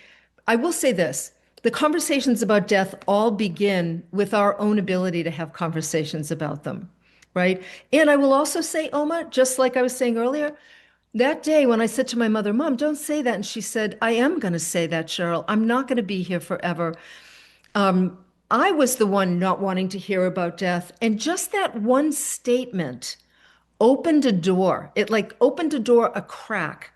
I will say this. The conversations about death all begin with our own ability to have conversations about them, right? And I will also say, Oma, just like I was saying earlier, that day when I said to my mother, Mom, don't say that. And she said, I am going to say that, Cheryl. I'm not going to be here forever. I was the one not wanting to hear about death. And just that one statement opened a door. It like opened a door a crack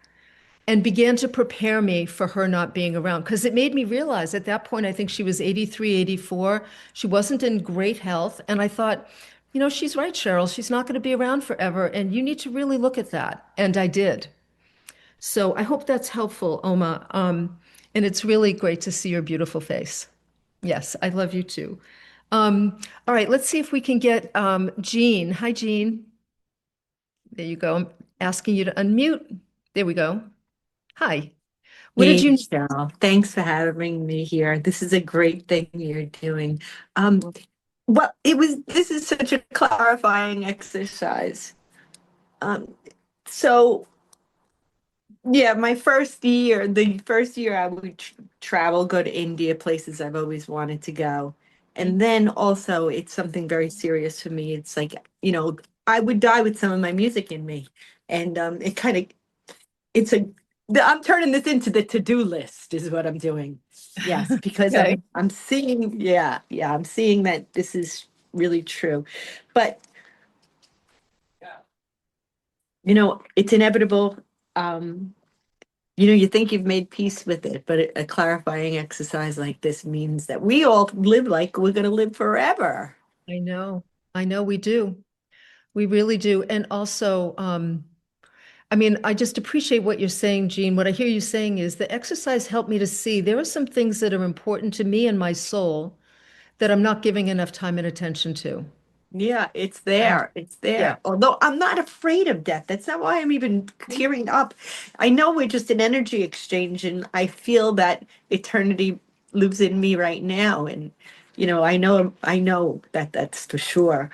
and began to prepare me for her not being around. Because it made me realize at that point, I think she was 83, 84. She wasn't in great health. And I thought, she's right, Cheryl. She's not going to be around forever. And you need to really look at that. And I did. So I hope that's helpful, Oma. And it's really great to see your beautiful face. Yes, I love you too. All right, let's see if we can get Jean. Hi, Jean. There you go. I'm asking you to unmute. There we go. Hi. What did Hey, you? Cheryl. Thanks for having me here. This is a great thing you're doing. Um, this is such a clarifying exercise. Um, so, yeah, the first year I would travel, go to India, places I've always wanted to go. And then also, it's something very serious for me. It's like, I would die with some of my music in me. And it kind of it's a I'm turning this into the to-do list is what I'm doing. Yes, because Okay. I'm seeing, yeah, I'm seeing that this is really true. But it's inevitable. Um, you think you've made peace with it, but a clarifying exercise like this means that we all live like we're going to live forever. I know. I know we do. We really do. And also, I mean, I just appreciate what you're saying, Jean. What I hear you saying is the exercise helped me to see there are some things that are important to me and my soul that I'm not giving enough time and attention to. Yeah, it's And there. It's yeah. there. Although I'm not afraid of death. That's not why I'm even tearing up. I know we're just an energy exchange, and I feel that eternity lives in me right now. And I know that that's for sure.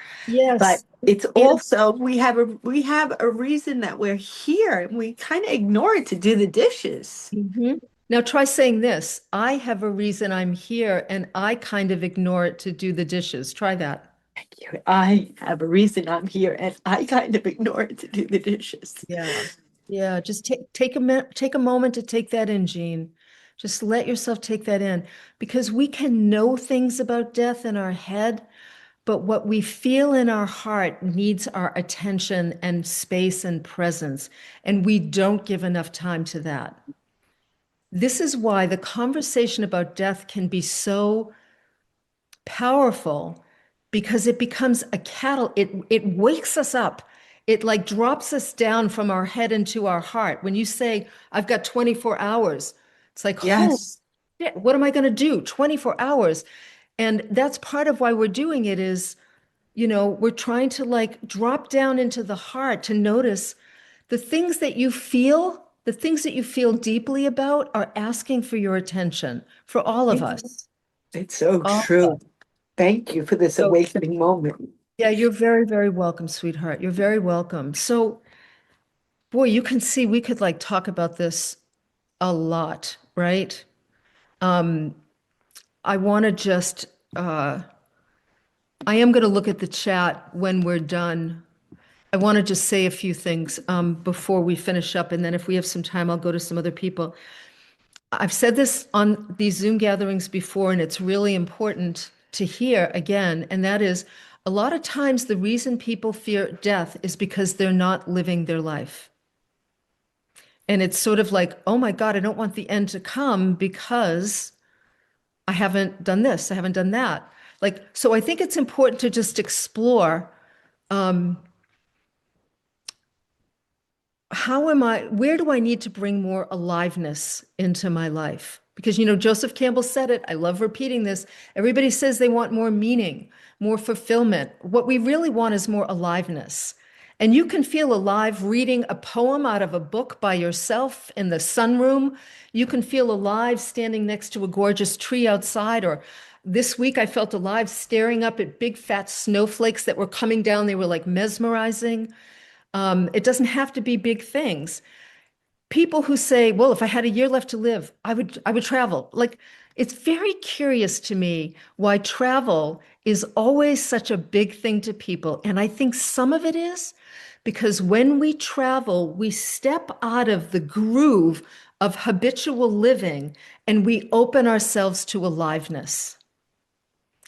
But Yes. it's It, also we have a reason that we're here, and we kind of ignore it to do the dishes. Mhm. Now try saying this. I have a reason I'm here and I kind of ignore it to do the dishes. Try that. I have a reason I'm here, and I kind of ignore it to do the dishes. Yeah. Yeah, just take a moment to take that in, Jean. Just let yourself take that in because we can know things about death in our head, but what we feel in our heart needs our attention and space and presence, and we don't give enough time to that. This is why the conversation about death can be so powerful because it becomes a cattle. It wakes us up. It like drops us down from our head into our heart. When you say, I've got 24 hours, it's like, holy Yes. shit, what am I going to do? 24 hours. And that's part of why we're doing it is, we're trying to like drop down into the heart to notice the things that you feel deeply about are asking for your attention for all of us. It's so All of true. us. Thank you for this So awakening moment. yeah, you're very, very welcome, sweetheart. You're very welcome. So, boy, you can see we could like talk about this a lot, right? Um, I want to just, I am going to look at the chat when we're done. I want to just say a few things before we finish up. And then if we have some time, I'll go to some other people. I've said this on these Zoom gatherings before, and it's really important to hear again. And that is a lot of times the reason people fear death is because they're not living their life. And it's sort of like, oh my God, I don't want the end to come because I haven't done this, I haven't done that. Like, so I think it's important to just explore um, where do I need to bring more aliveness into my life? Because, Joseph Campbell said it. I love repeating this. Everybody says they want more meaning, more fulfillment. What we really want is more aliveness. And you can feel alive reading a poem out of a book by yourself in the sunroom. You can feel alive standing next to a gorgeous tree outside. Or this week, I felt alive staring up at big fat snowflakes that were coming down. They were like mesmerizing. It doesn't have to be big things. People who say, "Well, if I had a year left to live, I would travel." Like it's very curious to me why travel is always such a big thing to people. And I think some of it is because when we travel, we step out of the groove of habitual living and we open ourselves to aliveness.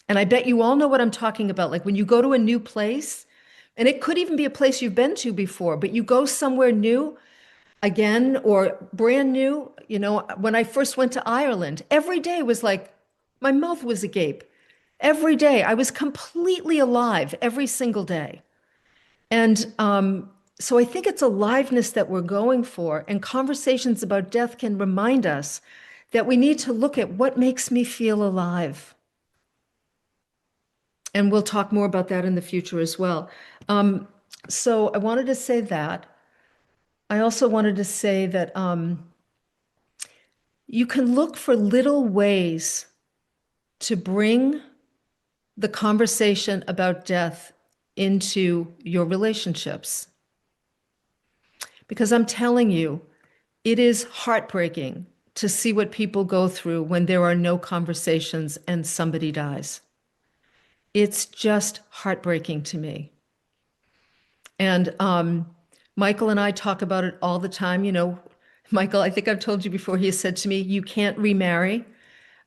And I bet you all know what I'm talking about. Like when you go to a new place, and it could even be a place you've been to before, but you go somewhere new again or brand new. When I first went to Ireland, every day was like my mouth was agape. Every day I was completely alive every single day. And so I think it's aliveness that we're going for. And conversations about death can remind us that we need to look at what makes me feel alive. And we'll talk more about that in the future as well. So I wanted to say that. I also wanted to say that you can look for little ways to bring the conversation about death into your relationships. Because I'm telling you, it is heartbreaking to see what people go through when there are no conversations and somebody dies. It's just heartbreaking to me. And Michael and I talk about it all the time. You know, Michael, I think I've told you before, he has said to me, you can't remarry.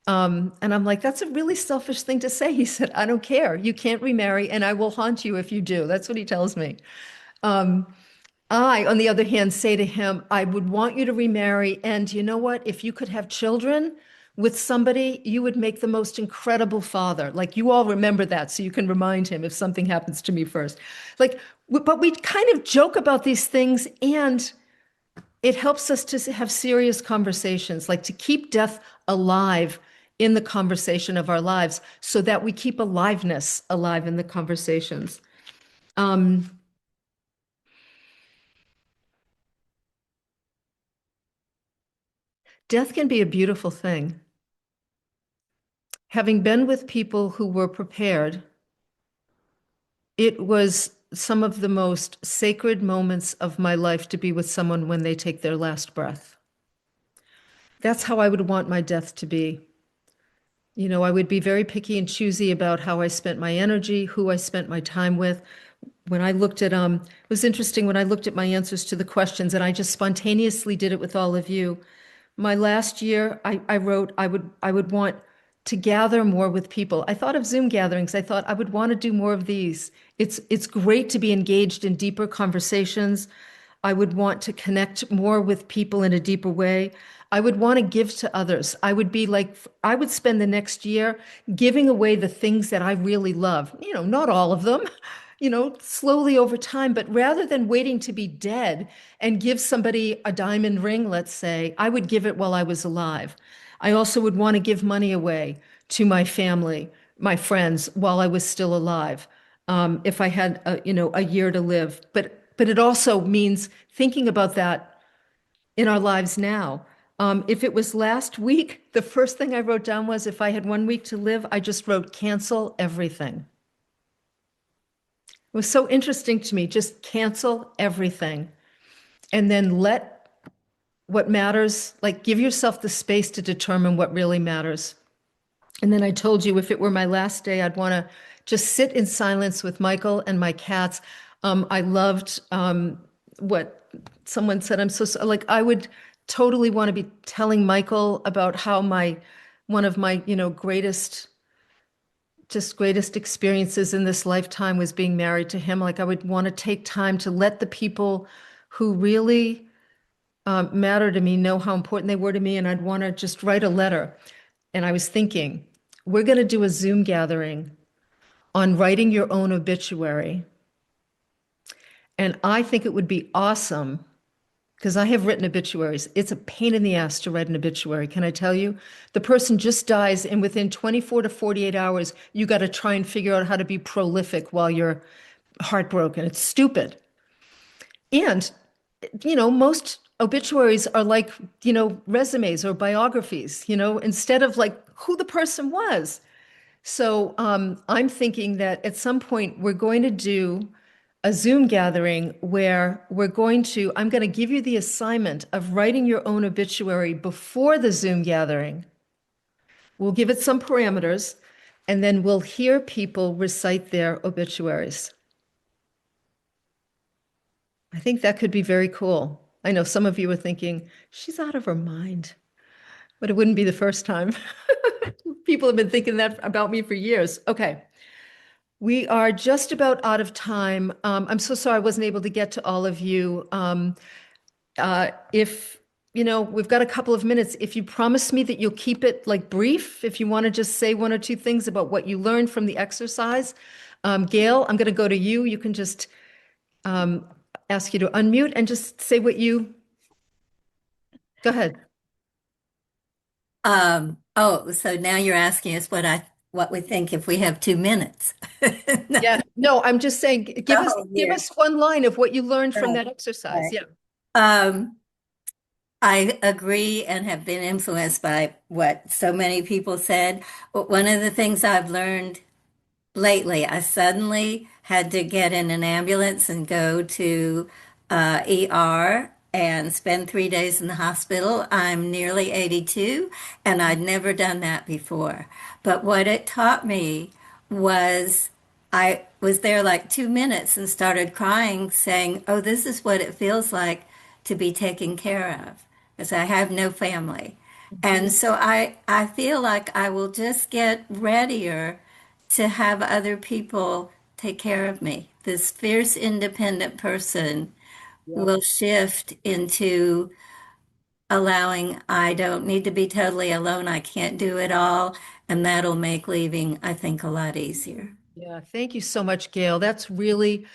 And I'm like, that's a really selfish thing to say. He said, I don't care. You can't remarry, and I will haunt you if you do. That's what he tells me. I, on the other hand, say to him, I would want you to remarry. And you know what? If you could have children with somebody, you would make the most incredible father. Like you all remember that, so you can remind him if something happens to me first. Like, but we kind of joke about these things, and it helps us to have serious conversations, like to keep death alive in the conversation of our lives so that we keep aliveness alive in the conversations. Death can be a beautiful thing. Having been with people who were prepared, it was some of the most sacred moments of my life to be with someone when they take their last breath. That's how I would want my death to be. You know, I would be very picky and choosy about how I spent my energy, who I spent my time with. When I looked at, it was interesting when I looked at my answers to the questions, and I just spontaneously did it with all of you. My last year, I wrote I would want to gather more with people. I thought of Zoom gatherings. I thought I would want to do more of these. It's great to be engaged in deeper conversations. I would want to connect more with people in a deeper way. I would want to give to others. I would be like, I would spend the next year giving away the things that I really love. You know, not all of them, you know, slowly over time, but rather than waiting to be dead and give somebody a diamond ring, let's say, I would give it while I was alive. I also would want to give money away to my family, my friends, while I was still alive, if I had, you know, a year to live. But it also means thinking about that in our lives now. If it was last week, the first thing I wrote down was if I had 1 week to live, I just wrote cancel everything. It was so interesting to me, just cancel everything and then let what matters, like give yourself the space to determine what really matters. And then I told you if it were my last day, I'd want to just sit in silence with Michael and my cats. I loved what someone said. Like I would totally want to be telling Michael about how one of my, you know, greatest experiences in this lifetime was being married to him. Like I would want to take time to let the people who really matter to me know how important they were to me, and I'd want to just write a letter. And I was thinking, we're going to do a Zoom gathering on writing your own obituary. And I think it would be awesome because I have written obituaries. It's a pain in the ass to write an obituary. Can I tell you? The person just dies, and within 24 to 48 hours, you got to try and figure out how to be prolific while you're heartbroken. It's stupid. And, you know, most obituaries are like, you know, resumes or biographies, you know, instead of like who the person was. So I'm thinking that at some point we're going to do a Zoom gathering where I'm going to give you the assignment of writing your own obituary before the Zoom gathering. We'll give it some parameters, and then we'll hear people recite their obituaries. I think that could be very cool. I know some of you are thinking, she's out of her mind, but it wouldn't be the first time. People have been thinking that about me for years. Okay. We are just about out of time. I'm so sorry I wasn't able to get to all of you. If, you know, we've got a couple of minutes. If you promise me that you'll keep it like brief, if you want to just say one or two things about what you learned from the exercise. Gail, I'm going to go to you. You can just ask you to unmute and just say what you, go ahead. Oh, so now you're asking us what we think if we have 2 minutes. No. Yeah, no, I'm just saying, give Oh, us one line of what you learned from Right, that exercise. right. Yeah. I agree and have been influenced by what so many people said. But one of the things I've learned lately, I suddenly had to get in an ambulance and go to ER and spend 3 days in the hospital. I'm nearly 82, and I'd never done that before. But what it taught me was I was there like 2 minutes and started crying, saying, "Oh, this is what it feels like to be taken care of," because I have no family. And so I feel like I will just get readier to have other people take care of me. This fierce, independent person Yep. will shift into allowing, I don't need to be totally alone. I can't do it all. And that'll make leaving, I think, a lot easier. Yeah, thank you so much, Gail. That's really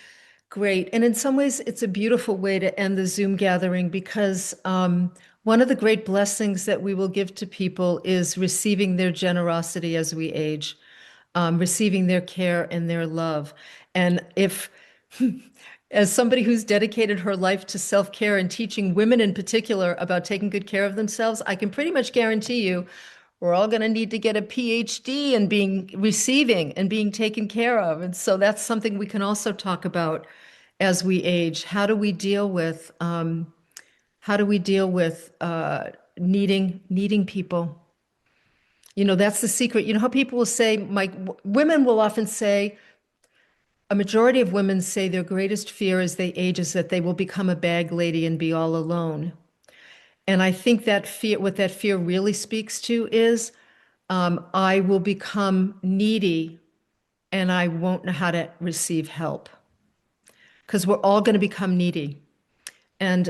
great. And in some ways, it's a beautiful way to end the Zoom gathering because one of the great blessings that we will give to people is receiving their generosity as we age, receiving their care and their love. And if, as somebody who's dedicated her life to self-care and teaching women in particular about taking good care of themselves, I can pretty much guarantee you we're all going to need to get a PhD in being receiving and being taken care of. And so that's something we can also talk about as we age. How do we deal with needing people? You know, that's the secret. You know how people will say, women will often say, a majority of women say their greatest fear as they age is that they will become a bag lady and be all alone. And I think that fear, what that fear really speaks to is I will become needy and I won't know how to receive help because we're all going to become needy. And,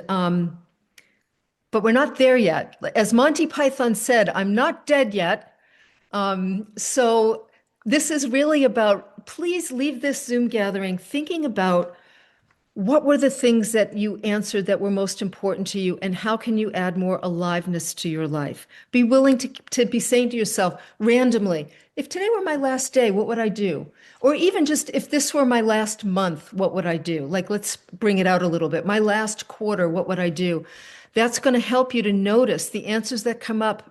but we're not there yet. As Monty Python said, I'm not dead yet. So this is really about, please leave this Zoom gathering thinking about what were the things that you answered that were most important to you, and how can you add more aliveness to your life? Be willing to be saying to yourself randomly, if today were my last day, what would I do? Or even just if this were my last month, what would I do? Like, let's bring it out a little bit. My last quarter, what would I do? That's going to help you to notice the answers that come up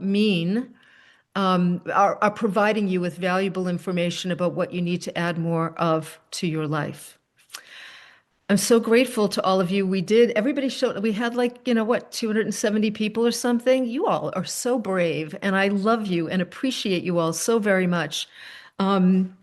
are providing you with valuable information about what you need to add more of to your life. I'm so grateful to all of you. Everybody showed, we had like, you know what, 270 people or something. You all are so brave, and I love you and appreciate you all so very much. Um,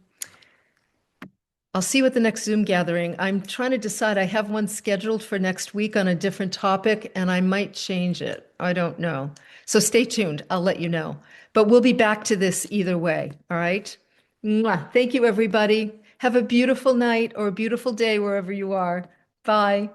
I'll see you at the next Zoom gathering. I'm trying to decide, I have one scheduled for next week on a different topic, and I might change it. I don't know. So stay tuned. I'll let you know. But we'll be back to this either way. All right. Mwah. Thank you, everybody. Have a beautiful night or a beautiful day wherever you are. Bye.